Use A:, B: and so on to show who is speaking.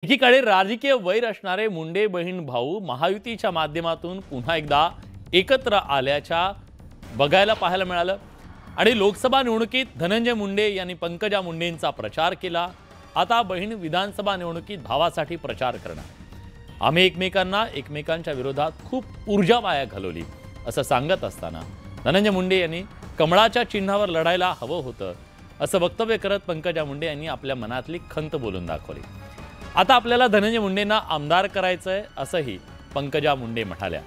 A: एकीकडे राजकीय वैर असणारे मुंडे बहीण भाऊ महायुतीच्या माध्यमातून पुन्हा एकदा एकत्र आल्याच्या पाहायला मिळालं आणि लोकसभा निवडणुकीत धनंजय मुंडे यांनी पंकजा मुंडेंचा प्रचार केला। आता बहीण विधानसभा निवडणुकीत भावासाठी प्रचार करणार। आम्ही एकमेकांच्या विरोधात खूप ऊर्जा वाया घालवली असं सांगत असताना धनंजय मुंडे यांनी कमळाच्या चिन्हावर लढायला हवं होतं असं वक्तव्य करत पंकजा मुंडे यांनी आपल्या मनातली खंत बोलून दाखवली। आता आपल्याला धनंजय मुंडेंना आमदार करायचंय असंही पंकजा मुंडे म्हणाल्या।